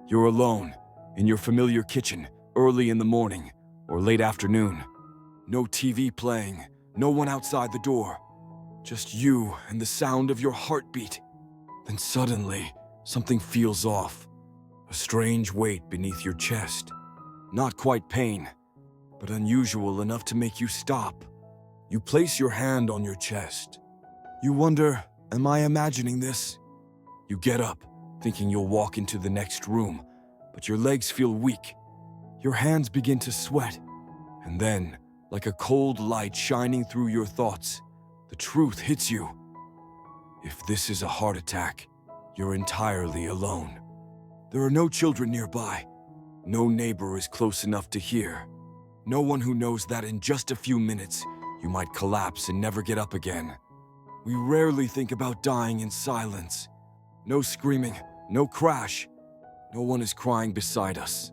You're alone, in your familiar kitchen, early in the morning or late afternoon. No TV playing, no one outside the door. Just you and the sound of your heartbeat. Then suddenly, something feels off. A strange weight beneath your chest. Not quite pain, but unusual enough to make you stop. You place your hand on your chest. You wonder, am I imagining this? You get up, thinking you'll walk into the next room, but your legs feel weak. Your hands begin to sweat. And then, like a cold light shining through your thoughts, the truth hits you. If this is a heart attack, you're entirely alone. There are no children nearby. No neighbor is close enough to hear. No one who knows that in just a few minutes, you might collapse and never get up again. We rarely think about dying in silence. No screaming, no crash. No one is crying beside us.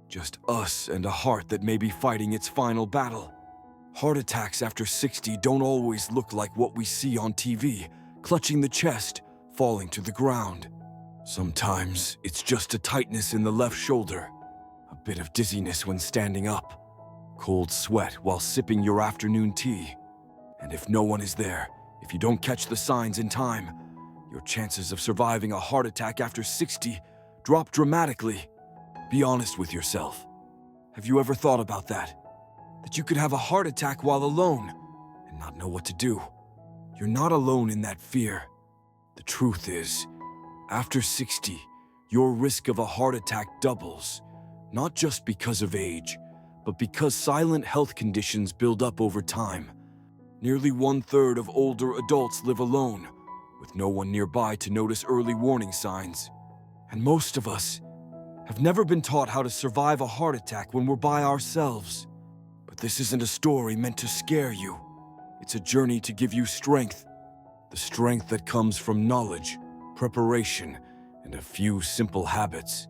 Just us and a heart that may be fighting its final battle. Heart attacks after 60 don't always look like what we see on TV, clutching the chest, falling to the ground. Sometimes it's just a tightness in the left shoulder, a bit of dizziness when standing up, cold sweat while sipping your afternoon tea. And if no one is there, if you don't catch the signs in time, your chances of surviving a heart attack after 60 drop dramatically. Be honest with yourself. Have you ever thought about that? That you could have a heart attack while alone and not know what to do? You're not alone in that fear. The truth is, after 60, your risk of a heart attack doubles, not just because of age, but because silent health conditions build up over time. Nearly 1/3 of older adults live alone, with no one nearby to notice early warning signs. And most of us have never been taught how to survive a heart attack when we're by ourselves. But this isn't a story meant to scare you. It's a journey to give you strength. The strength that comes from knowledge, preparation, and a few simple habits.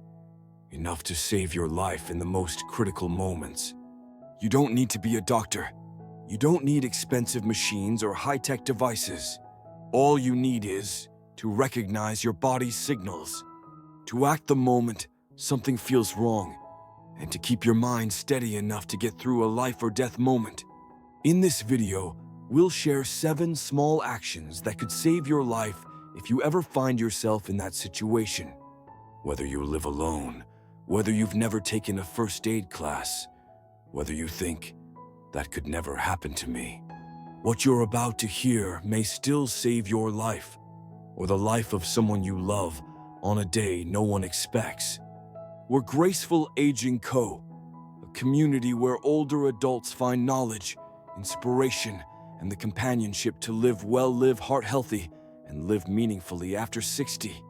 Enough to save your life in the most critical moments. You don't need to be a doctor. You don't need expensive machines or high-tech devices. All you need is to recognize your body's signals, to act the moment something feels wrong, and to keep your mind steady enough to get through a life or death moment. In this video, we'll share 7 small actions that could save your life if you ever find yourself in that situation. Whether you live alone, whether you've never taken a first aid class, whether you think, that could never happen to me. What you're about to hear may still save your life, or the life of someone you love on a day no one expects. We're Graceful Aging Co., a community where older adults find knowledge, inspiration, and the companionship to live heart healthy, and live meaningfully after 60.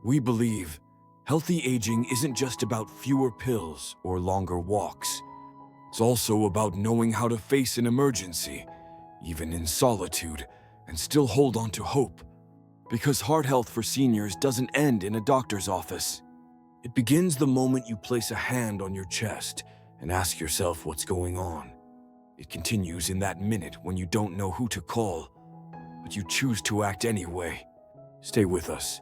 We believe healthy aging isn't just about fewer pills or longer walks. It's also about knowing how to face an emergency, even in solitude, and still hold on to hope. Because heart health for seniors doesn't end in a doctor's office. It begins the moment you place a hand on your chest and ask yourself what's going on. It continues in that minute when you don't know who to call, but you choose to act anyway. Stay with us,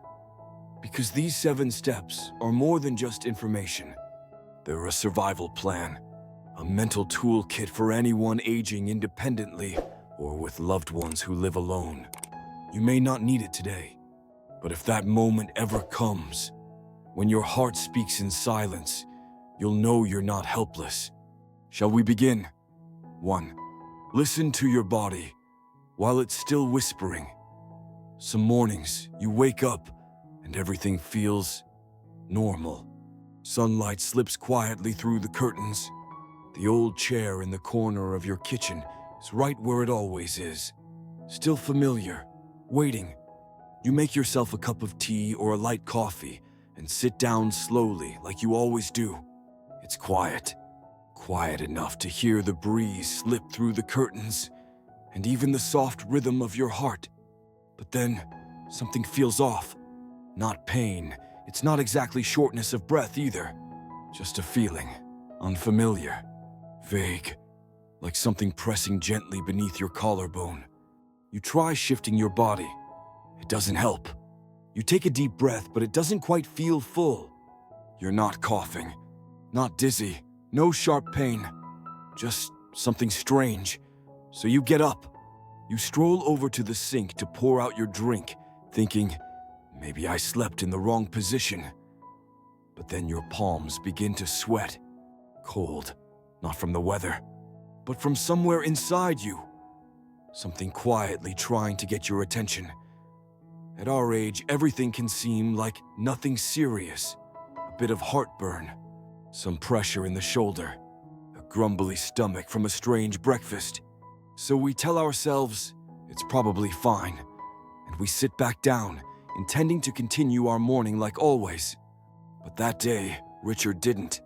because these 7 steps are more than just information. They're a survival plan, a mental toolkit for anyone aging independently or with loved ones who live alone. You may not need it today, but if that moment ever comes, when your heart speaks in silence, you'll know you're not helpless. Shall we begin? 1. Listen to your body while it's still whispering. Some mornings, you wake up and everything feels normal. Sunlight slips quietly through the curtains. The old chair in the corner of your kitchen is right where it always is. Still familiar, waiting. You make yourself a cup of tea or a light coffee and sit down slowly like you always do. It's quiet. Quiet enough to hear the breeze slip through the curtains and even the soft rhythm of your heart. But then, something feels off. Not pain. It's not exactly shortness of breath either. Just a feeling. Unfamiliar. Vague. Like something pressing gently beneath your collarbone. You try shifting your body. It doesn't help. You take a deep breath, but it doesn't quite feel full. You're not coughing, not dizzy, no sharp pain, just something strange. So you get up. You stroll over to the sink to pour out your drink, thinking, maybe I slept in the wrong position. But then your palms begin to sweat. Cold, not from the weather, but from somewhere inside you. Something quietly trying to get your attention. At our age, everything can seem like nothing serious. A bit of heartburn, some pressure in the shoulder, a grumbly stomach from a strange breakfast. So we tell ourselves, it's probably fine, and we sit back down, intending to continue our morning like always. But that day, Richard didn't.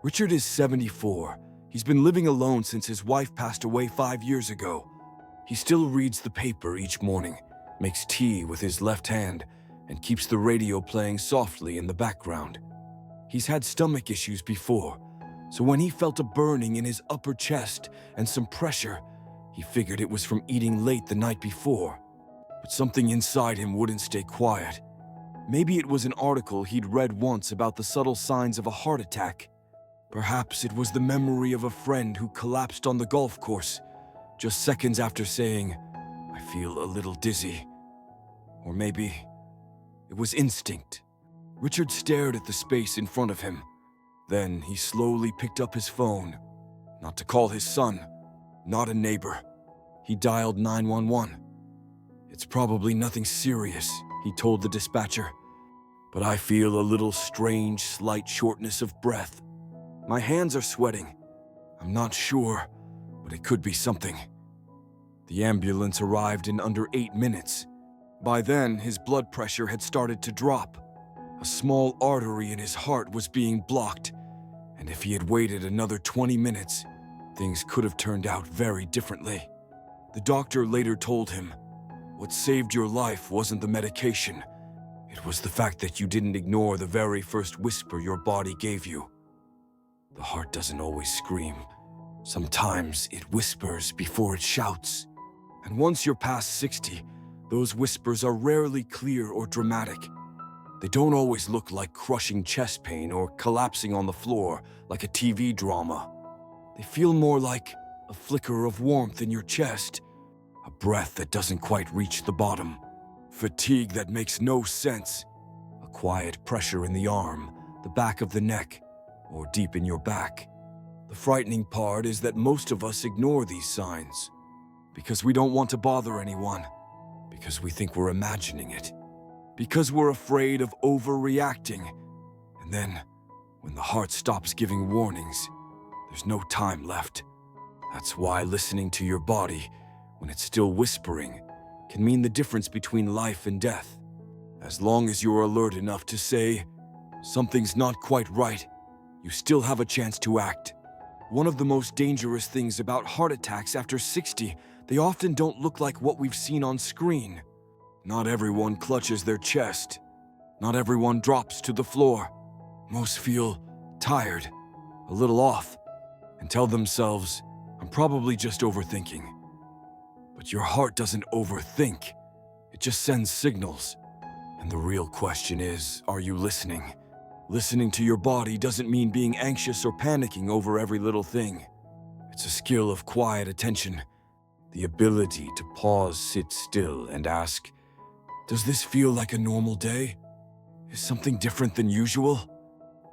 Richard is 74. He's been living alone since his wife passed away 5 years ago. He still reads the paper each morning, makes tea with his left hand, and keeps the radio playing softly in the background. He's had stomach issues before, so when he felt a burning in his upper chest and some pressure, he figured it was from eating late the night before. But something inside him wouldn't stay quiet. Maybe it was an article he'd read once about the subtle signs of a heart attack. Perhaps it was the memory of a friend who collapsed on the golf course, just seconds after saying, I feel a little dizzy. Or maybe it was instinct. Richard stared at the space in front of him. Then he slowly picked up his phone. Not to call his son, not a neighbor. He dialed 911. It's probably nothing serious, he told the dispatcher. But I feel a little strange, slight shortness of breath. My hands are sweating. I'm not sure, but it could be something. The ambulance arrived in under 8 minutes. By then, his blood pressure had started to drop. A small artery in his heart was being blocked, and if he had waited another 20 minutes, things could have turned out very differently. The doctor later told him, what saved your life wasn't the medication. It was the fact that you didn't ignore the very first whisper your body gave you. The heart doesn't always scream. Sometimes it whispers before it shouts. And once you're past 60, those whispers are rarely clear or dramatic. They don't always look like crushing chest pain or collapsing on the floor like a TV drama. They feel more like a flicker of warmth in your chest, a breath that doesn't quite reach the bottom, fatigue that makes no sense, a quiet pressure in the arm, the back of the neck, or deep in your back. The frightening part is that most of us ignore these signs because we don't want to bother anyone, because we think we're imagining it, because we're afraid of overreacting. And then, when the heart stops giving warnings, there's no time left. That's why listening to your body, when it's still whispering, can mean the difference between life and death. As long as you're alert enough to say, something's not quite right, you still have a chance to act. One of the most dangerous things about heart attacks after 60, they often don't look like what we've seen on screen. Not everyone clutches their chest. Not everyone drops to the floor. Most feel tired, a little off, and tell themselves, I'm probably just overthinking. But your heart doesn't overthink. It just sends signals. And the real question is, are you listening? Listening to your body doesn't mean being anxious or panicking over every little thing. It's a skill of quiet attention, the ability to pause, sit still, and ask, does this feel like a normal day? Is something different than usual?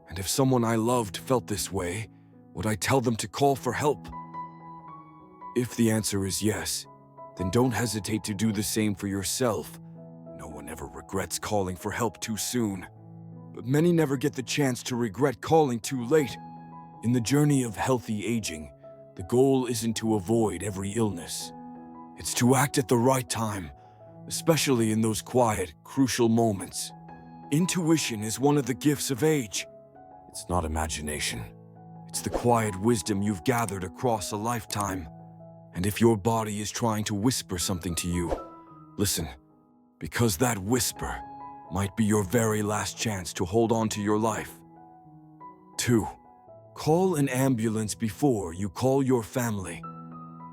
And if someone I loved felt this way, would I tell them to call for help? If the answer is yes, then don't hesitate to do the same for yourself. No one ever regrets calling for help too soon. But many never get the chance to regret calling too late. In the journey of healthy aging, the goal isn't to avoid every illness. It's to act at the right time, especially in those quiet, crucial moments. Intuition is one of the gifts of age. It's not imagination. It's the quiet wisdom you've gathered across a lifetime. And if your body is trying to whisper something to you, listen, because that whisper might be your very last chance to hold on to your life. 2. Call an ambulance before you call your family.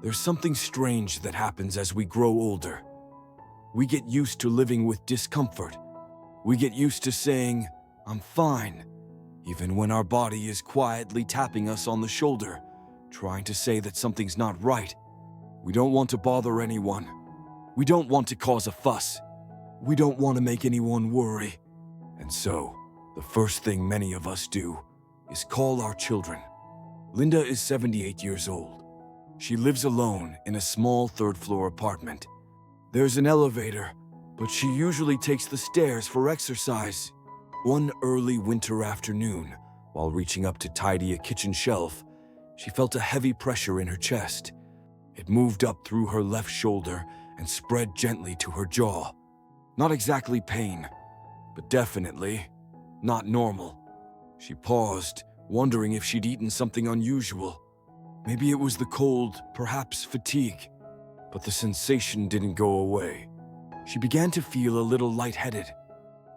There's something strange that happens as we grow older. We get used to living with discomfort. We get used to saying, I'm fine, even when our body is quietly tapping us on the shoulder, trying to say that something's not right. We don't want to bother anyone. We don't want to cause a fuss. We don't want to make anyone worry. And so, the first thing many of us do is call our children. Linda is 78 years old. She lives alone in a small third-floor apartment. There's an elevator, but she usually takes the stairs for exercise. One early winter afternoon, while reaching up to tidy a kitchen shelf, she felt a heavy pressure in her chest. It moved up through her left shoulder and spread gently to her jaw. Not exactly pain, but definitely not normal. She paused, wondering if she'd eaten something unusual. Maybe it was the cold, perhaps fatigue, but the sensation didn't go away. She began to feel a little lightheaded.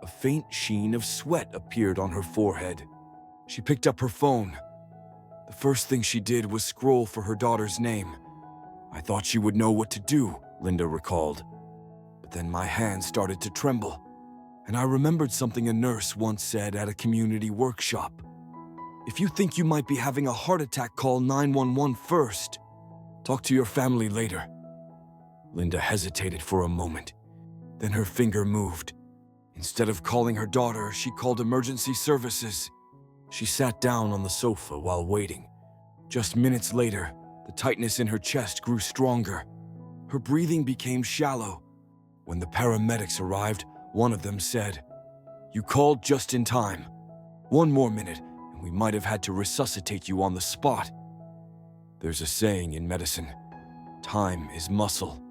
A faint sheen of sweat appeared on her forehead. She picked up her phone. The first thing she did was scroll for her daughter's name. I thought she would know what to do, Linda recalled. But then my hands started to tremble, and I remembered something a nurse once said at a community workshop. If you think you might be having a heart attack, call 911 first. Talk to your family later. Linda hesitated for a moment. Then her finger moved. Instead of calling her daughter, she called emergency services. She sat down on the sofa while waiting. Just minutes later, the tightness in her chest grew stronger. Her breathing became shallow. When the paramedics arrived, one of them said, "You called just in time. One more minute, and we might have had to resuscitate you on the spot." There's a saying in medicine, time is muscle.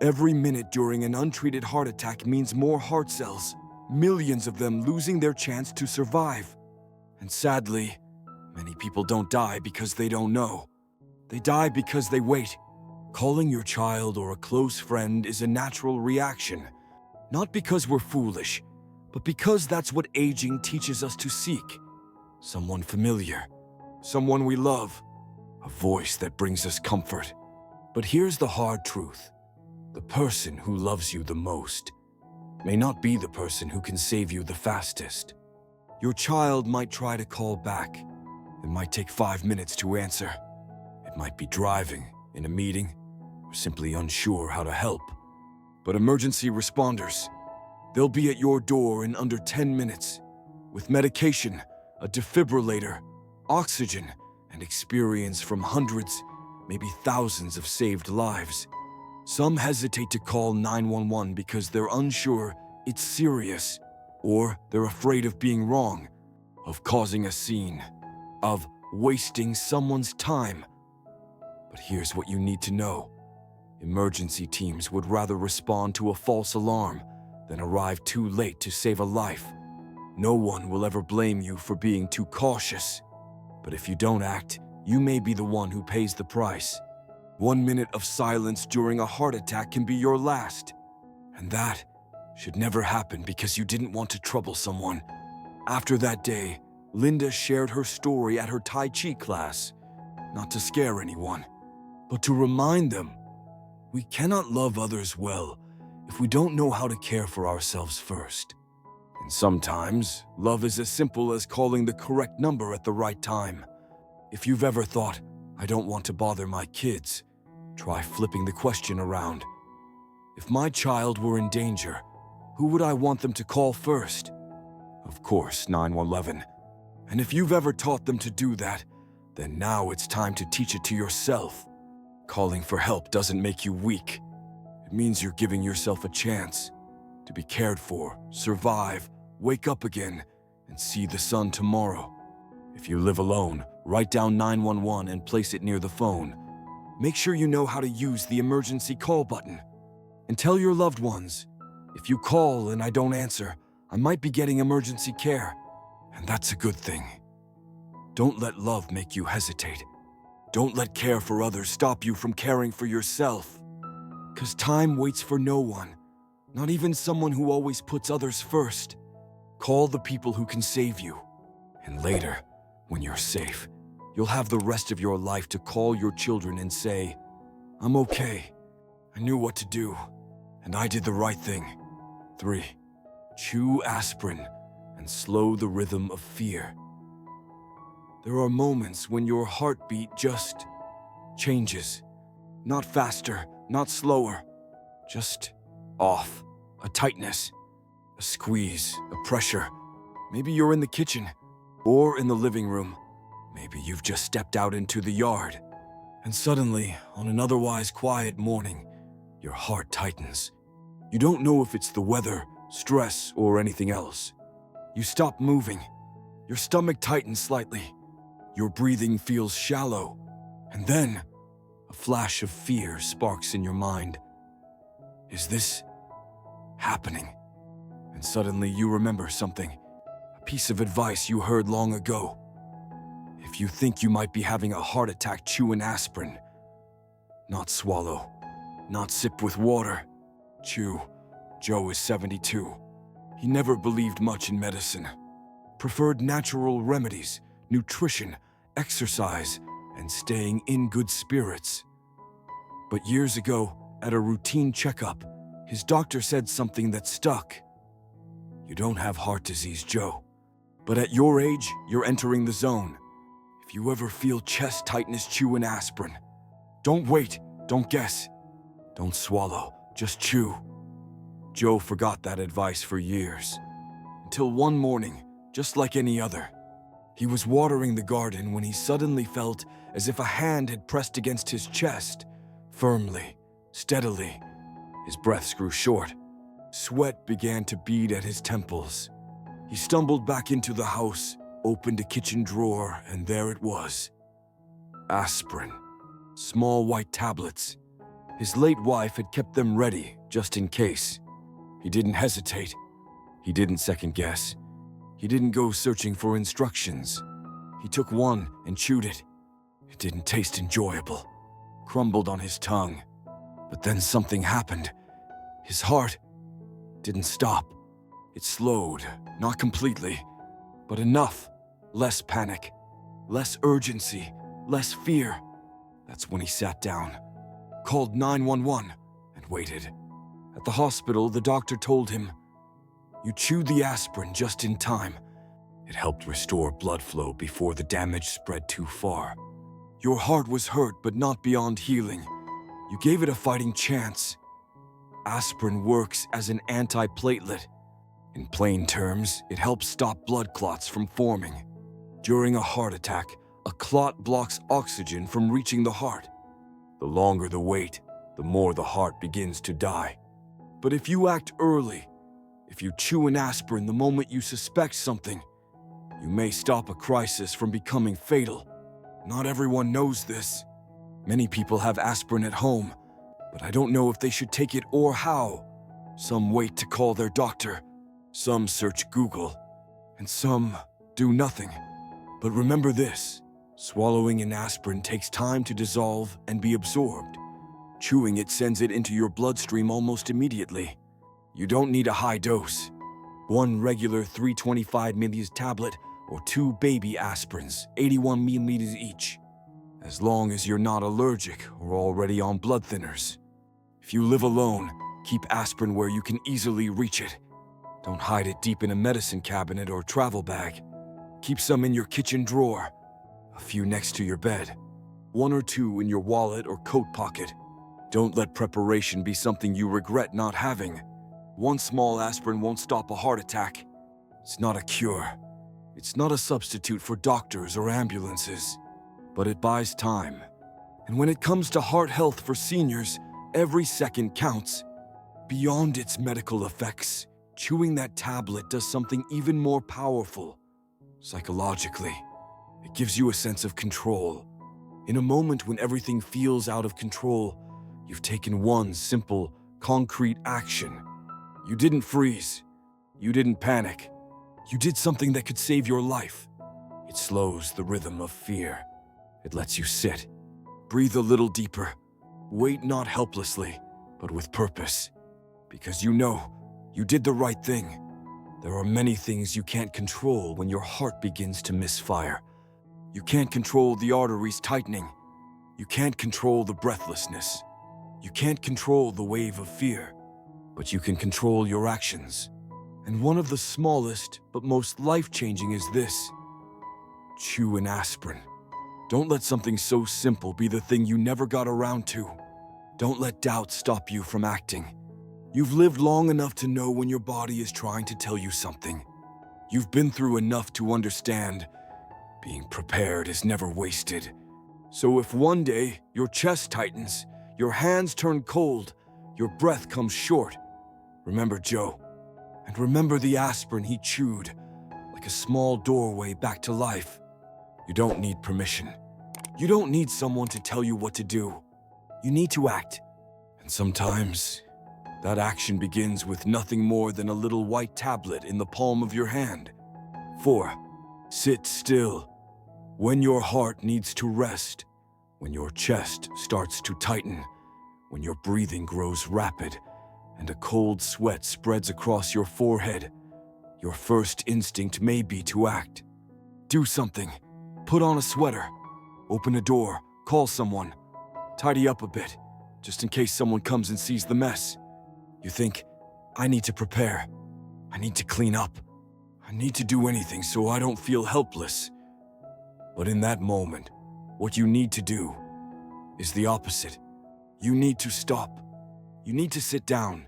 Every minute during an untreated heart attack means more heart cells, millions of them losing their chance to survive. And sadly, many people don't die because they don't know. They die because they wait. Calling your child or a close friend is a natural reaction, not because we're foolish, but because that's what aging teaches us to seek. Someone familiar, someone we love, a voice that brings us comfort. But here's the hard truth. The person who loves you the most may not be the person who can save you the fastest. Your child might try to call back. It might take 5 minutes to answer. It might be driving, in a meeting, or simply unsure how to help. But emergency responders, they'll be at your door in under 10 minutes, with medication, a defibrillator, oxygen, and experience from hundreds, maybe thousands of saved lives. Some hesitate to call 911 because they're unsure it's serious, or they're afraid of being wrong, of causing a scene, of wasting someone's time. But here's what you need to know. Emergency teams would rather respond to a false alarm than arrive too late to save a life. No one will ever blame you for being too cautious. But if you don't act, you may be the one who pays the price. 1 minute of silence during a heart attack can be your last. And that should never happen because you didn't want to trouble someone. After that day, Linda shared her story at her Tai Chi class, not to scare anyone, but to remind them we cannot love others well if we don't know how to care for ourselves first. And sometimes, love is as simple as calling the correct number at the right time. If you've ever thought, I don't want to bother my kids, try flipping the question around. If my child were in danger, who would I want them to call first? Of course, 911. And if you've ever taught them to do that, then now it's time to teach it to yourself. Calling for help doesn't make you weak. It means you're giving yourself a chance to be cared for, survive, wake up again, and see the sun tomorrow. If you live alone, write down 911 and place it near the phone. Make sure you know how to use the emergency call button. And tell your loved ones, if you call and I don't answer, I might be getting emergency care. And that's a good thing. Don't let love make you hesitate. Don't let care for others stop you from caring for yourself. 'Cause time waits for no one, not even someone who always puts others first. Call the people who can save you. And later, when you're safe, you'll have the rest of your life to call your children and say, I'm okay. I knew what to do, and I did the right thing. 3. Chew aspirin and slow the rhythm of fear. There are moments when your heartbeat just changes. Not faster, not slower, just off. A tightness, a squeeze, a pressure. Maybe you're in the kitchen or in the living room. Maybe you've just stepped out into the yard. And suddenly, on an otherwise quiet morning, your heart tightens. You don't know if it's the weather, stress, or anything else. You stop moving. Your stomach tightens slightly. Your breathing feels shallow. And then, a flash of fear sparks in your mind. Is this happening? And suddenly you remember something, a piece of advice you heard long ago. If you think you might be having a heart attack, chew an aspirin. Not swallow, not sip with water. Chew. Joe is 72. He never believed much in medicine. Preferred natural remedies, nutrition, exercise, and staying in good spirits. But years ago, at a routine checkup, his doctor said something that stuck. You don't have heart disease, Joe. But at your age, you're entering the zone. If you ever feel chest tightness, chew an aspirin. Don't wait, don't guess. Don't swallow, just chew. Joe forgot that advice for years. Until one morning, just like any other, he was watering the garden when he suddenly felt as if a hand had pressed against his chest, firmly, steadily. His breaths grew short. Sweat began to bead at his temples. He stumbled back into the house, opened a kitchen drawer, and there it was. Aspirin. Small white tablets. His late wife had kept them ready, just in case. He didn't hesitate. He didn't second guess. He didn't go searching for instructions. He took one and chewed it. It didn't taste enjoyable. Crumbled on his tongue. But then something happened. His heart didn't stop. It slowed, not completely, but enough. Less panic, less urgency, less fear. That's when he sat down, called 911, and waited. At the hospital, the doctor told him, "You chewed the aspirin just in time. It helped restore blood flow before the damage spread too far. Your heart was hurt, but not beyond healing. You gave it a fighting chance. Aspirin works as an antiplatelet. In plain terms, it helps stop blood clots from forming. During a heart attack, a clot blocks oxygen from reaching the heart. The longer the wait, the more the heart begins to die. But if you act early, if you chew an aspirin the moment you suspect something, you may stop a crisis from becoming fatal. Not everyone knows this. Many people have aspirin at home, but I don't know if they should take it or how. Some wait to call their doctor, some search Google, and some do nothing. But remember this, swallowing an aspirin takes time to dissolve and be absorbed. Chewing it sends it into your bloodstream almost immediately. You don't need a high dose. One regular 325 ml tablet or 2 baby aspirins, 81 milliliters each. As long as you're not allergic or already on blood thinners. If you live alone, keep aspirin where you can easily reach it. Don't hide it deep in a medicine cabinet or travel bag. Keep some in your kitchen drawer, a few next to your bed, 1 or 2 in your wallet or coat pocket. Don't let preparation be something you regret not having. One small aspirin won't stop a heart attack. It's not a cure. It's not a substitute for doctors or ambulances. But it buys time. And when it comes to heart health for seniors, every second counts. Beyond its medical effects, chewing that tablet does something even more powerful. Psychologically, it gives you a sense of control. In a moment when everything feels out of control, you've taken one simple, concrete action. You didn't freeze. You didn't panic. You did something that could save your life. It slows the rhythm of fear. It lets you sit. Breathe a little deeper. Wait not helplessly, but with purpose. Because you know, you did the right thing. There are many things you can't control when your heart begins to misfire. You can't control the arteries tightening. You can't control the breathlessness. You can't control the wave of fear. But you can control your actions. And one of the smallest but most life-changing is this. chew an aspirin. Don't let something so simple be the thing you never got around to. Don't let doubt stop you from acting. You've lived long enough to know when your body is trying to tell you something. You've been through enough to understand being prepared is never wasted. So if one day your chest tightens, your hands turn cold, your breath comes short, remember Joe. And remember the aspirin he chewed, like a small doorway back to life. You don't need permission. You don't need someone to tell you what to do. You need to act. And sometimes, that action begins with nothing more than a little white tablet in the palm of your hand. 4. Sit still. When your heart needs to rest, when your chest starts to tighten, when your breathing grows rapid, and a cold sweat spreads across your forehead, your first instinct may be to act. Do something. Put on a sweater. Open a door. Call someone. Tidy up a bit, just in case someone comes and sees the mess. You think, I need to prepare. I need to clean up. I need to do anything so I don't feel helpless. But in that moment, what you need to do is the opposite. You need to stop. You need to sit down.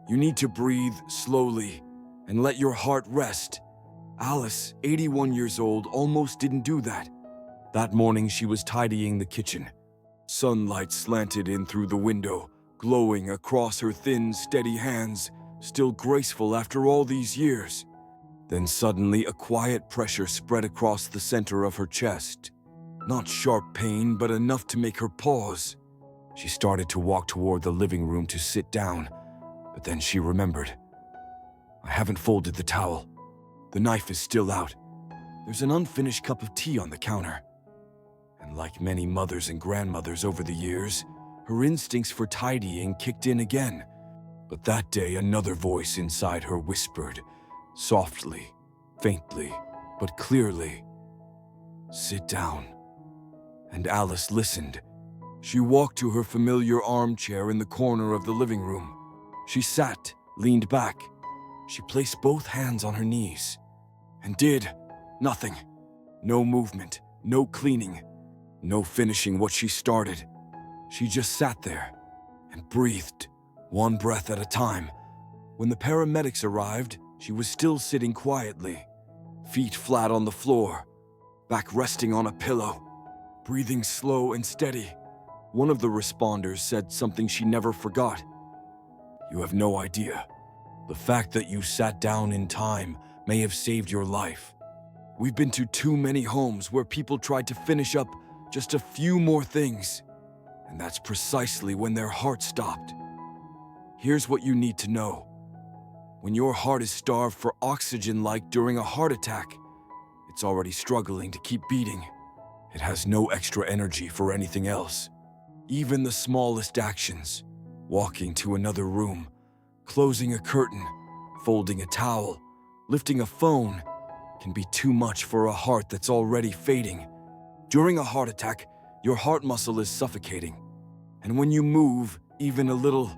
You need to breathe slowly and let your heart rest. Alice, 81 years old, almost didn't do that. That morning she was tidying the kitchen. Sunlight slanted in through the window, glowing across her thin, steady hands, still graceful after all these years. Then suddenly a quiet pressure spread across the center of her chest. Not sharp pain, but enough to make her pause. She started to walk toward the living room to sit down, but then she remembered. I haven't folded the towel. The knife is still out. There's an unfinished cup of tea on the counter. And like many mothers and grandmothers over the years, her instincts for tidying kicked in again. But that day another voice inside her whispered, softly, faintly, but clearly, "Sit down." And Alice listened. She walked to her familiar armchair in the corner of the living room. She sat, leaned back. She placed both hands on her knees and did nothing. No movement, no cleaning, no finishing what she started. She just sat there and breathed, one breath at a time. When the paramedics arrived, she was still sitting quietly, feet flat on the floor, back resting on a pillow, breathing slow and steady. One of the responders said something she never forgot. "You have no idea. The fact that you sat down in time may have saved your life. We've been to too many homes where people tried to finish up just a few more things, and that's precisely when their heart stopped. Here's what you need to know. When your heart is starved for oxygen like during a heart attack, it's already struggling to keep beating. It has no extra energy for anything else. Even the smallest actions, walking to another room, closing a curtain, folding a towel, lifting a phone, can be too much for a heart that's already fading. During a heart attack, your heart muscle is suffocating. And when you move, even a little,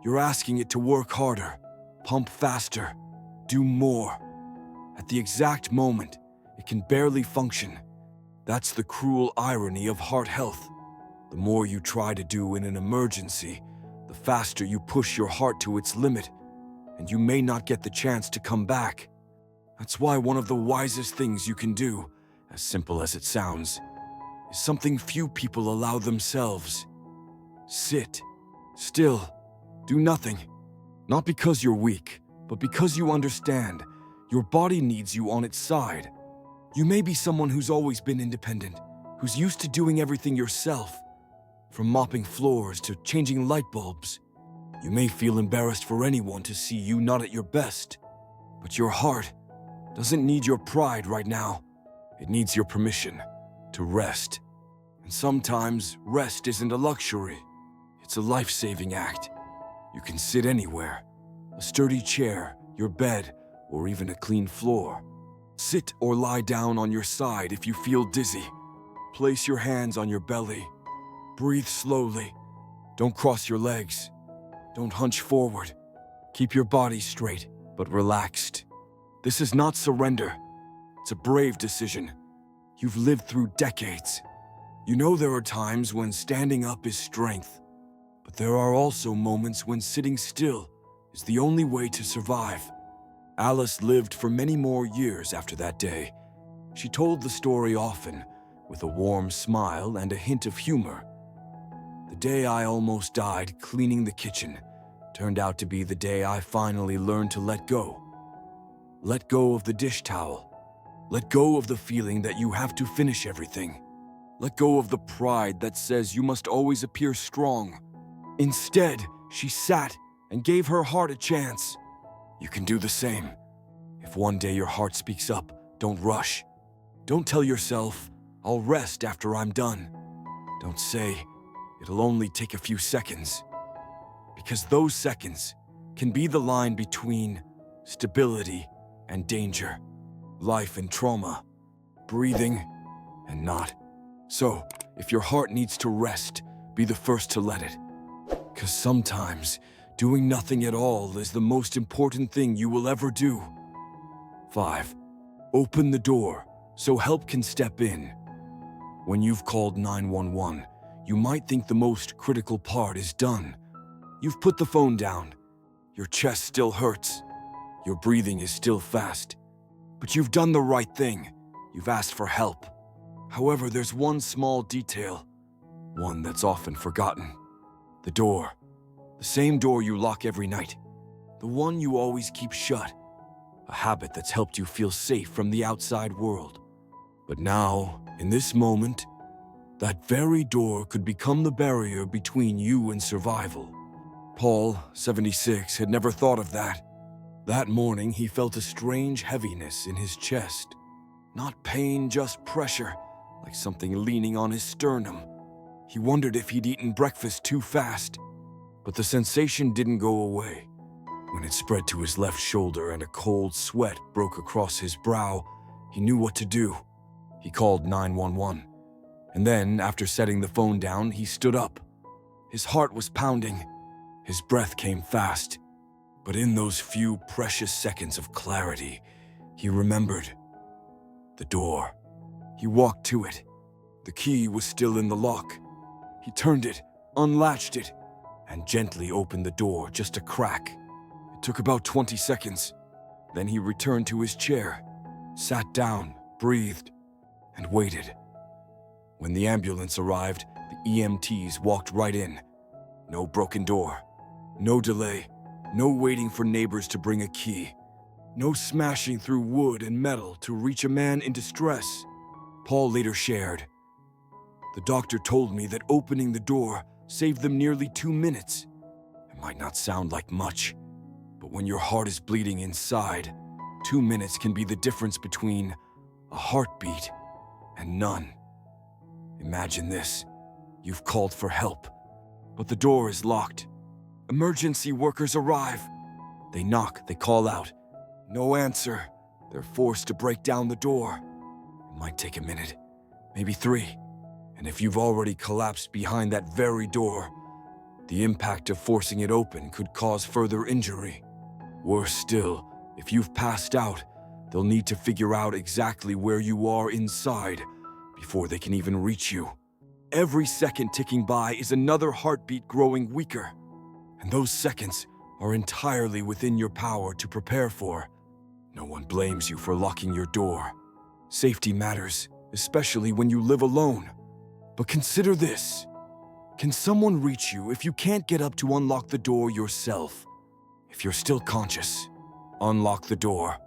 you're asking it to work harder, pump faster, do more. At the exact moment, it can barely function. That's the cruel irony of heart health. The more you try to do in an emergency, the faster you push your heart to its limit, and you may not get the chance to come back. That's why one of the wisest things you can do, as simple as it sounds, is something few people allow themselves. Sit still, do nothing. Not because you're weak, but because you understand your body needs you on its side. You may be someone who's always been independent, who's used to doing everything yourself, from mopping floors to changing light bulbs. You may feel embarrassed for anyone to see you not at your best, but your heart doesn't need your pride right now. It needs your permission to rest. And sometimes rest isn't a luxury. It's a life-saving act. You can sit anywhere, a sturdy chair, your bed, or even a clean floor. Sit or lie down on your side if you feel dizzy. Place your hands on your belly. Breathe slowly. Don't cross your legs. Don't hunch forward. Keep your body straight, but relaxed. This is not surrender. It's a brave decision. You've lived through decades. You know there are times when standing up is strength, but there are also moments when sitting still is the only way to survive. Alice lived for many more years after that day. She told the story often, with a warm smile and a hint of humor. The day I almost died cleaning the kitchen turned out to be the day I finally learned to let go. Let go of the dish towel. Let go of the feeling that you have to finish everything. Let go of the pride that says you must always appear strong. Instead, she sat and gave her heart a chance. You can do the same. If one day your heart speaks up, don't rush. Don't tell yourself, I'll rest after I'm done. Don't say, it'll only take a few seconds. Because those seconds can be the line between stability and danger, life and trauma, breathing and not. So, if your heart needs to rest, be the first to let it. Because sometimes, doing nothing at all is the most important thing you will ever do. 5. Open the door so help can step in. When you've called 911, you might think the most critical part is done. You've put the phone down. Your chest still hurts. Your breathing is still fast. But you've done the right thing. You've asked for help. However, there's one small detail, one that's often forgotten. The door. The same door you lock every night. The one you always keep shut. A habit that's helped you feel safe from the outside world. But now, in this moment, that very door could become the barrier between you and survival. Paul, 76, had never thought of that. That morning, he felt a strange heaviness in his chest. Not pain, just pressure, like something leaning on his sternum. He wondered if he'd eaten breakfast too fast. But the sensation didn't go away. When it spread to his left shoulder and a cold sweat broke across his brow, he knew what to do. He called 911. And then, after setting the phone down, he stood up. His heart was pounding. His breath came fast. But in those few precious seconds of clarity, he remembered the door. He walked to it. The key was still in the lock. He turned it, unlatched it, and gently opened the door just a crack. It took about 20 seconds. Then he returned to his chair, sat down, breathed, and waited. When the ambulance arrived, the EMTs walked right in. No broken door, no delay, no waiting for neighbors to bring a key, no smashing through wood and metal to reach a man in distress. Paul later shared, "The doctor told me that opening the door saved them nearly 2 minutes. It might not sound like much, but when your heart is bleeding inside, 2 minutes can be the difference between a heartbeat and none." Imagine this. You've called for help, but the door is locked. Emergency workers arrive. They knock, they call out. No answer. They're forced to break down the door. It might take a minute, maybe 3. And if you've already collapsed behind that very door, the impact of forcing it open could cause further injury. Worse still, if you've passed out, they'll need to figure out exactly where you are inside before they can even reach you. Every second ticking by is another heartbeat growing weaker. And those seconds are entirely within your power to prepare for. No one blames you for locking your door. Safety matters, especially when you live alone. But consider this. Can someone reach you if you can't get up to unlock the door yourself? If you're still conscious, unlock the door.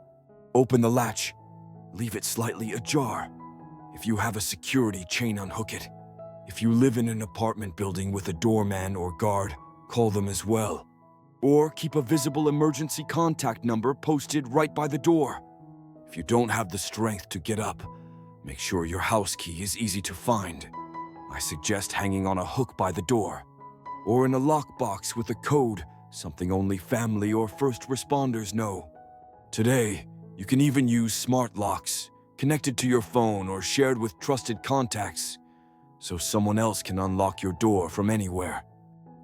Open the latch. Leave it slightly ajar. If you have a security chain, unhook it. If you live in an apartment building with a doorman or guard, call them as well. Or keep a visible emergency contact number posted right by the door. If you don't have the strength to get up, make sure your house key is easy to find. I suggest hanging on a hook by the door, or in a lockbox with a code, something only family or first responders know. Today, you can even use smart locks, connected to your phone or shared with trusted contacts, so someone else can unlock your door from anywhere.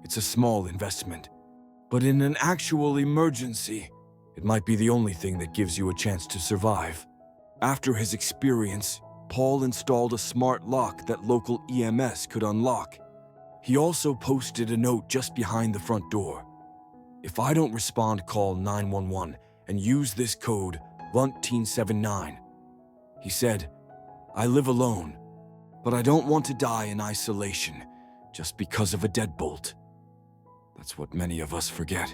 It's a small investment, but in an actual emergency, it might be the only thing that gives you a chance to survive. After his experience, Paul installed a smart lock that local EMS could unlock. He also posted a note just behind the front door. If I don't respond, call 911 and use this code VUNT-79. He said, I live alone, but I don't want to die in isolation just because of a deadbolt. That's what many of us forget.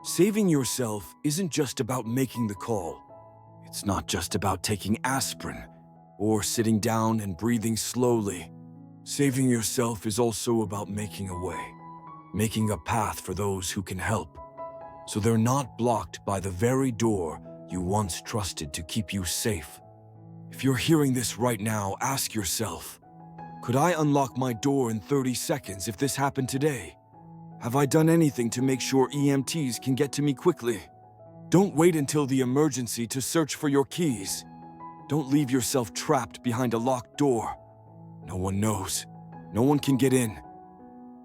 Saving yourself isn't just about making the call. It's not just about taking aspirin or sitting down and breathing slowly. Saving yourself is also about making a way, making a path for those who can help, so they're not blocked by the very door you once trusted to keep you safe. If you're hearing this right now, ask yourself, could I unlock my door in 30 seconds if this happened today? Have I done anything to make sure EMTs can get to me quickly? Don't wait until the emergency to search for your keys. Don't leave yourself trapped behind a locked door. No one knows. No one can get in.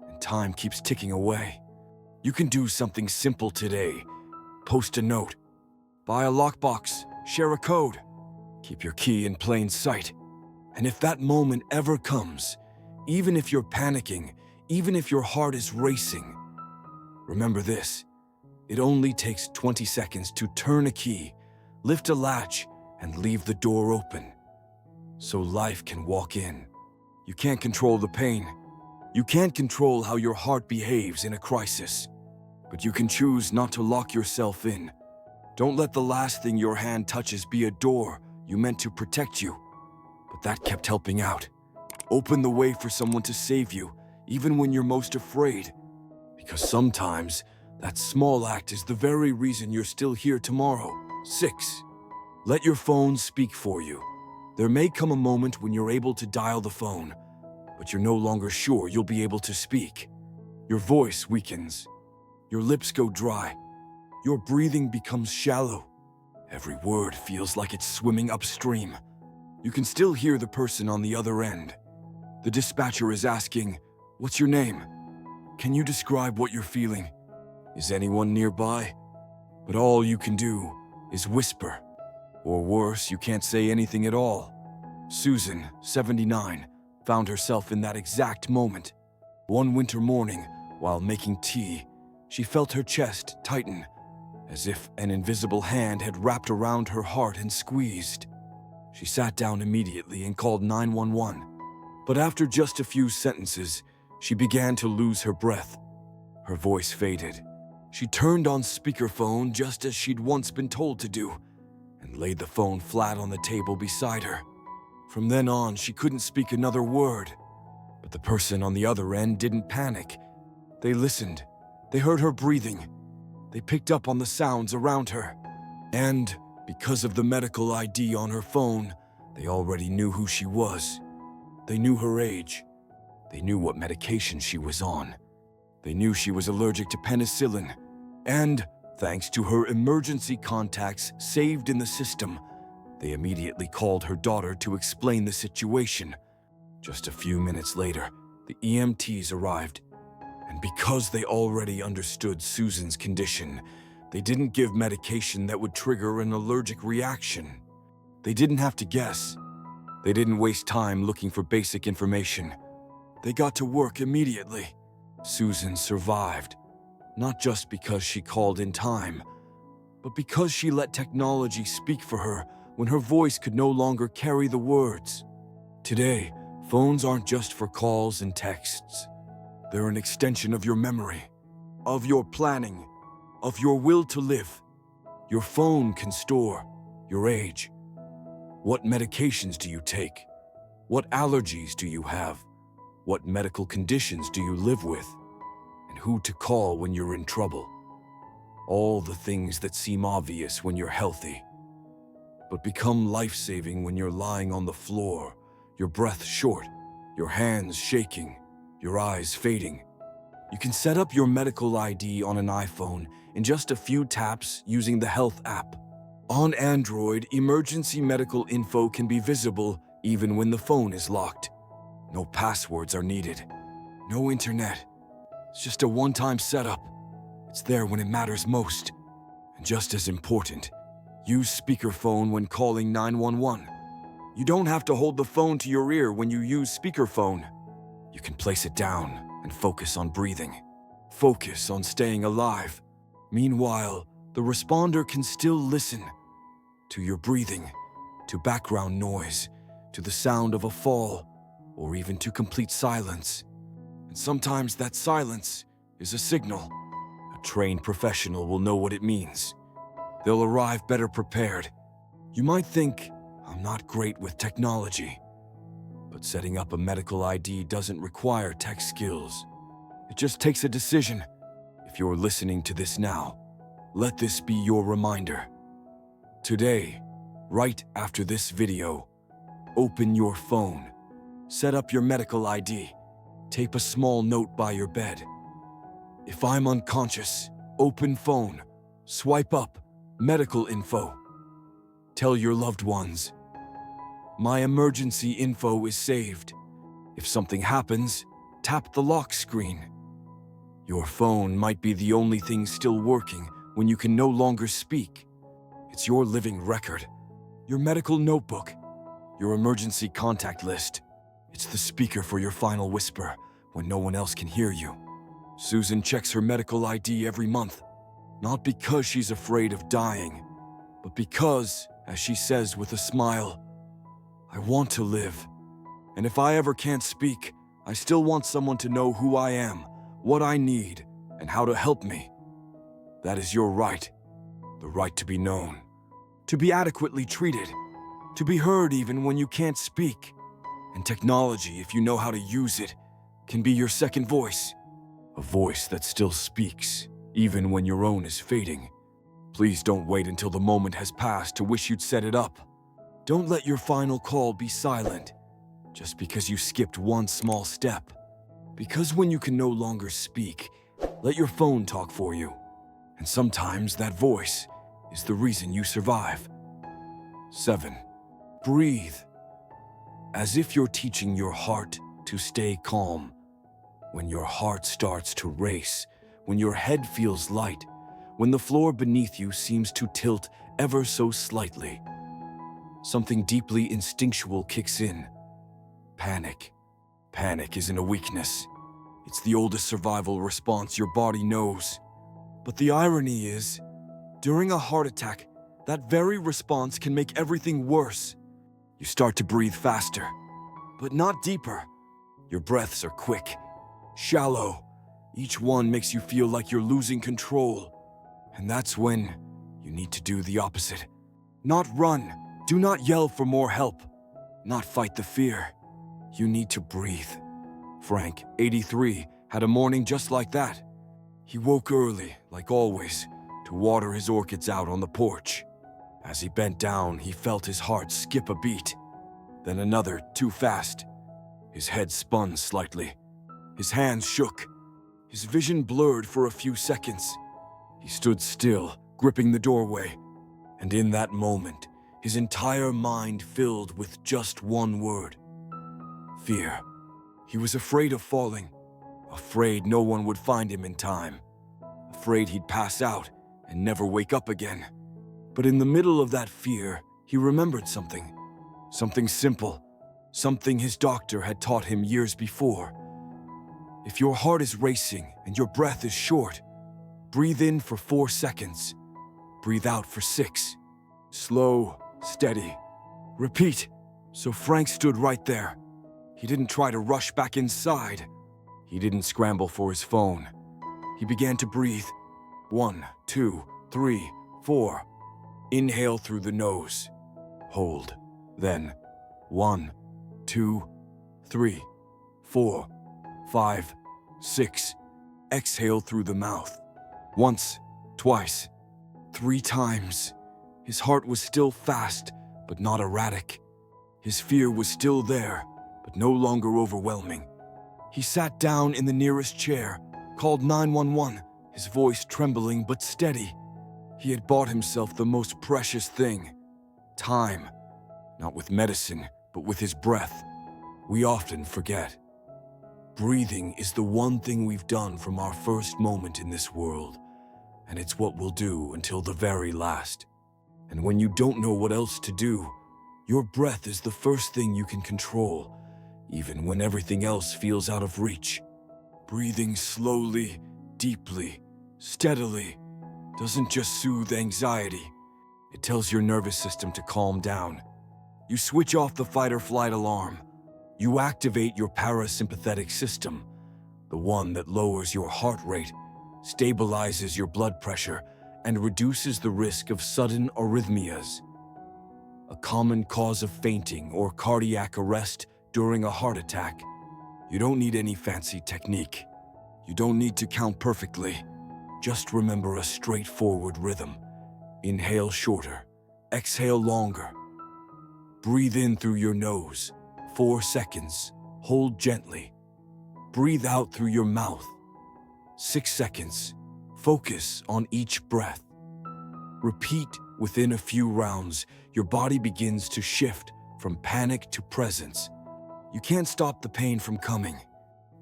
And time keeps ticking away. You can do something simple today. Post a note. Buy a lockbox. Share a code. Keep your key in plain sight. And if that moment ever comes, even if you're panicking, even if your heart is racing, remember this. It only takes 20 seconds to turn a key, lift a latch, and leave the door open, so life can walk in. You can't control the pain. You can't control how your heart behaves in a crisis, but you can choose not to lock yourself in. Don't let the last thing your hand touches be a door you meant to protect you, but that kept helping out. Open the way for someone to save you, even when you're most afraid, because sometimes that small act is the very reason you're still here tomorrow. 6. Let your phone speak for you. There may come a moment when you're able to dial the phone, but you're no longer sure you'll be able to speak. Your voice weakens. Your lips go dry. Your breathing becomes shallow. Every word feels like it's swimming upstream. You can still hear the person on the other end. The dispatcher is asking, "What's your name? Can you describe what you're feeling? Is anyone nearby?" But all you can do is whisper. Or worse, you can't say anything at all. Susan, 79, found herself in that exact moment. One winter morning, while making tea, she felt her chest tighten, as if an invisible hand had wrapped around her heart and squeezed. She sat down immediately and called 911. But after just a few sentences, she began to lose her breath. Her voice faded. She turned on speakerphone just as she'd once been told to do, and laid the phone flat on the table beside her. From then on, she couldn't speak another word. But the person on the other end didn't panic. They listened. They heard her breathing. They picked up on the sounds around her. And because of the medical ID on her phone, they already knew who she was. They knew her age. They knew what medication she was on. They knew she was allergic to penicillin. And thanks to her emergency contacts saved in the system, they immediately called her daughter to explain the situation. Just a few minutes later, the EMTs arrived. And because they already understood Susan's condition, they didn't give medication that would trigger an allergic reaction. They didn't have to guess. They didn't waste time looking for basic information. They got to work immediately. Susan survived, not just because she called in time, but because she let technology speak for her when her voice could no longer carry the words. Today, phones aren't just for calls and texts. They're an extension of your memory, of your planning, of your will to live. Your phone can store your age. What medications do you take? What allergies do you have? What medical conditions do you live with? And who to call when you're in trouble? All the things that seem obvious when you're healthy, but become life-saving when you're lying on the floor, your breath short, your hands shaking, your eyes fading. You can set up your medical ID on an iPhone in just a few taps using the Health app. On Android, emergency medical info can be visible even when the phone is locked. No passwords are needed. No internet. It's just a one-time setup. It's there when it matters most. And just as important, use speakerphone when calling 911. You don't have to hold the phone to your ear when you use speakerphone. You can place it down and focus on breathing. Focus on staying alive. Meanwhile, the responder can still listen to your breathing, to background noise, to the sound of a fall, or even to complete silence. And sometimes that silence is a signal. A trained professional will know what it means. They'll arrive better prepared. You might think, I'm not great with technology. But setting up a medical ID doesn't require tech skills. It just takes a decision. If you're listening to this now, let this be your reminder. Today, right after this video, open your phone, set up your medical ID, tape a small note by your bed. If I'm unconscious, open phone, swipe up, medical info. Tell your loved ones, my emergency info is saved. If something happens, tap the lock screen. Your phone might be the only thing still working when you can no longer speak. It's your living record, your medical notebook, your emergency contact list. It's the speaker for your final whisper when no one else can hear you. Susan checks her medical ID every month, not because she's afraid of dying, but because, as she says with a smile, I want to live. And if I ever can't speak, I still want someone to know who I am, what I need, and how to help me. That is your right. The right to be known, to be adequately treated, to be heard even when you can't speak. And technology, if you know how to use it, can be your second voice. A voice that still speaks, even when your own is fading. Please don't wait until the moment has passed to wish you'd set it up. Don't let your final call be silent, just because you skipped one small step. Because when you can no longer speak, let your phone talk for you. And sometimes that voice is the reason you survive. 7. Breathe. As if you're teaching your heart to stay calm. When your heart starts to race, when your head feels light, when the floor beneath you seems to tilt ever so slightly, something deeply instinctual kicks in. Panic. Panic isn't a weakness. It's the oldest survival response your body knows. But the irony is, during a heart attack, that very response can make everything worse. You start to breathe faster, but not deeper. Your breaths are quick, shallow. Each one makes you feel like you're losing control. And that's when you need to do the opposite. Not run. Do not yell for more help. Not fight the fear. You need to breathe. Frank, 83, had a morning just like that. He woke early, like always, to water his orchids out on the porch. As he bent down, he felt his heart skip a beat. Then another, too fast. His head spun slightly. His hands shook. His vision blurred for a few seconds. He stood still, gripping the doorway. And in that moment, his entire mind filled with just one word. Fear. He was afraid of falling. Afraid no one would find him in time. Afraid he'd pass out and never wake up again. But in the middle of that fear, he remembered something. Something simple. Something his doctor had taught him years before. If your heart is racing and your breath is short, breathe in for 4 seconds. Breathe out for 6. Slow, steady. Repeat. So Frank stood right there. He didn't try to rush back inside. He didn't scramble for his phone. He began to breathe. 1, 2, 3, 4. Inhale through the nose. Hold. Then 1, 2, 3, 4, 5, 6. Exhale through the mouth. Once, twice, 3 times. His heart was still fast, but not erratic. His fear was still there, but no longer overwhelming. He sat down in the nearest chair, called 911, his voice trembling but steady. He had bought himself the most precious thing, time. Not with medicine, but with his breath. We often forget. Breathing is the one thing we've done from our first moment in this world, and it's what we'll do until the very last. And when you don't know what else to do, Your breath is the first thing you can control, even when everything else feels out of reach. Breathing slowly, deeply, steadily doesn't just soothe anxiety. It tells your nervous system to calm down. You switch off the fight or flight alarm. You activate your parasympathetic system, the one that lowers your heart rate, stabilizes your blood pressure, and reduces the risk of sudden arrhythmias, a common cause of fainting or cardiac arrest during a heart attack. You don't need any fancy technique. You don't need to count perfectly. Just remember a straightforward rhythm. Inhale shorter, exhale longer. Breathe in through your nose, 4 seconds, hold gently. Breathe out through your mouth, 6 seconds. Focus on each breath. Repeat within a few rounds. Your body begins to shift from panic to presence. You can't stop the pain from coming.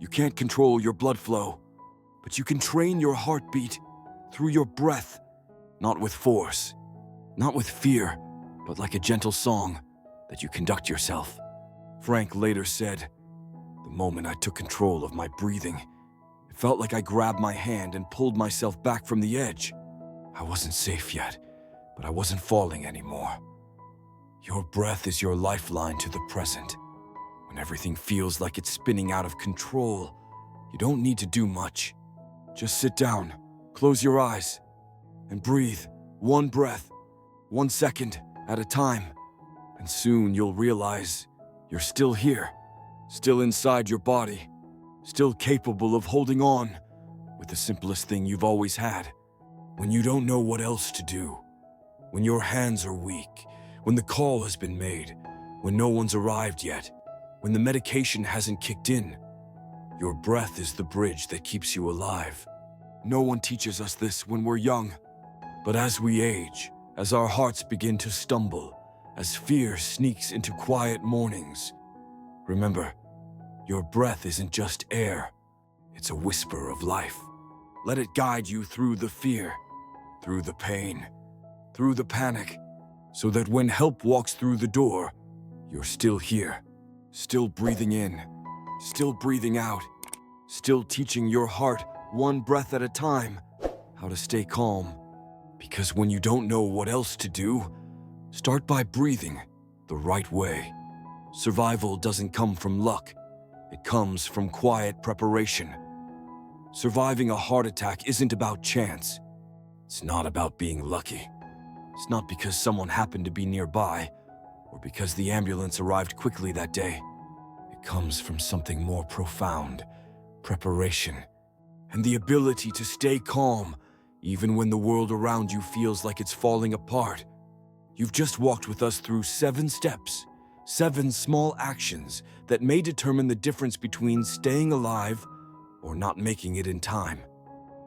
You can't control your blood flow, but you can train your heartbeat through your breath, not with force, not with fear, but like a gentle song that you conduct yourself. Frank later said, "The moment I took control of my breathing, it felt like I grabbed my hand and pulled myself back from the edge. I wasn't safe yet, but I wasn't falling anymore." Your breath is your lifeline to the present. When everything feels like it's spinning out of control, you don't need to do much. Just sit down, close your eyes, and breathe, one breath, 1 second at a time. And soon you'll realize you're still here, still inside your body, still capable of holding on with the simplest thing you've always had. When you don't know what else to do, when your hands are weak, when the call has been made, when no one's arrived yet, when the medication hasn't kicked in, your breath is the bridge that keeps you alive. No one teaches us this when we're young, but as we age, as our hearts begin to stumble, as fear sneaks into quiet mornings, remember, your breath isn't just air, it's a whisper of life. Let it guide you through the fear, through the pain, through the panic, so that when help walks through the door, you're still here, still breathing in, still breathing out, still teaching your heart one breath at a time how to stay calm. Because when you don't know what else to do, start by breathing the right way. Survival doesn't come from luck, it comes from quiet preparation. Surviving a heart attack isn't about chance. It's not about being lucky. It's not because someone happened to be nearby or because the ambulance arrived quickly that day. It comes from something more profound, preparation, and the ability to stay calm even when the world around you feels like it's falling apart. You've just walked with us through 7 steps, 7 small actions that may determine the difference between staying alive or not making it in time.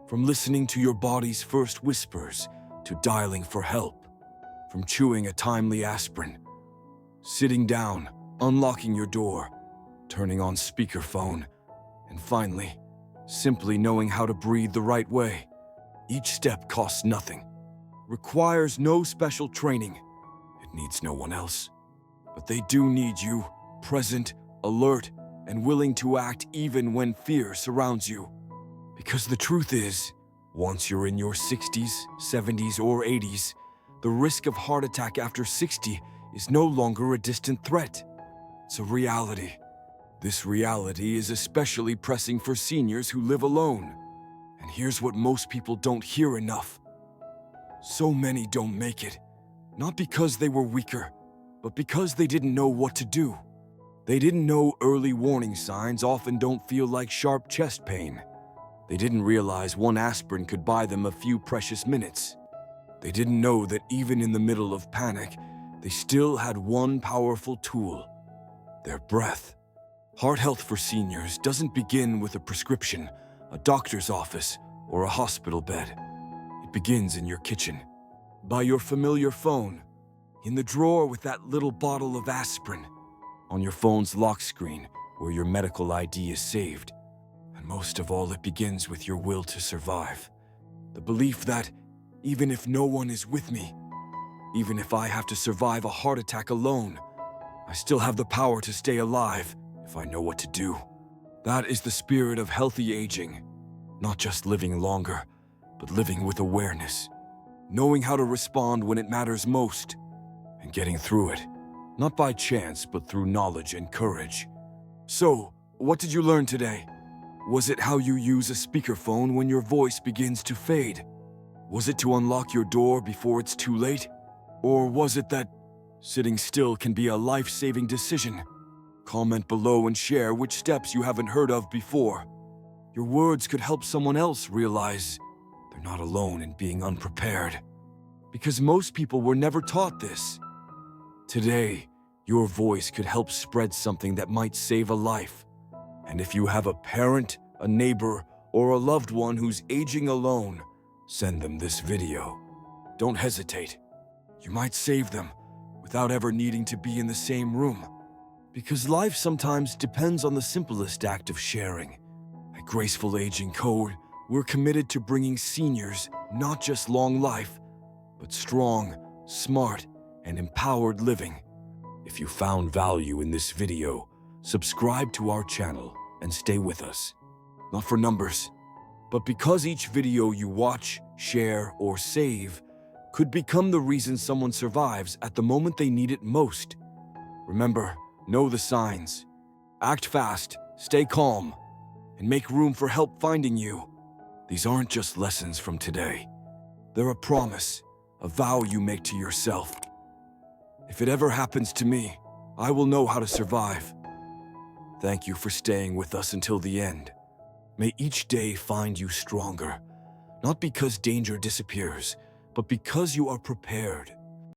From listening to your body's first whispers to dialing for help, from chewing a timely aspirin, sitting down, unlocking your door, turning on speakerphone, and finally, simply knowing how to breathe the right way. Each step costs nothing, requires no special training. It needs no one else. But they do need you, present, alert, and willing to act even when fear surrounds you. Because the truth is, once you're in your 60s, 70s, or 80s, the risk of heart attack after 60 is no longer a distant threat. It's a reality. This reality is especially pressing for seniors who live alone. And here's what most people don't hear enough. So many don't make it, not because they were weaker, but because they didn't know what to do. They didn't know early warning signs often don't feel like sharp chest pain. They didn't realize one aspirin could buy them a few precious minutes. They didn't know that even in the middle of panic, they still had one powerful tool: their breath. Heart health for seniors doesn't begin with a prescription, a doctor's office, or a hospital bed. It begins in your kitchen, by your familiar phone, in the drawer with that little bottle of aspirin, on your phone's lock screen where your medical ID is saved. And most of all, it begins with your will to survive. The belief that even if no one is with me, even if I have to survive a heart attack alone, I still have the power to stay alive if I know what to do. That is the spirit of healthy aging. Not just living longer, but living with awareness. Knowing how to respond when it matters most, and getting through it. Not by chance, but through knowledge and courage. So, what did you learn today? Was it how you use a speakerphone when your voice begins to fade? Was it to unlock your door before it's too late? Or was it that sitting still can be a life-saving decision? Comment below and share which steps you haven't heard of before. Your words could help someone else realize they're not alone in being unprepared. Because most people were never taught this. Today, your voice could help spread something that might save a life. And if you have a parent, a neighbor, or a loved one who's aging alone, send them this video. Don't hesitate. You might save them without ever needing to be in the same room. Because life sometimes depends on the simplest act of sharing. At Graceful Aging Code, we're committed to bringing seniors not just long life, but strong, smart, and empowered living. If you found value in this video, subscribe to our channel and stay with us. Not for numbers, but because each video you watch, share, or save could become the reason someone survives at the moment they need it most. Remember, know the signs. Act fast, stay calm, and make room for help finding you. These aren't just lessons from today. They're a promise, a vow you make to yourself. If it ever happens to me, I will know how to survive. Thank you for staying with us until the end. May each day find you stronger, not because danger disappears, but because you are prepared.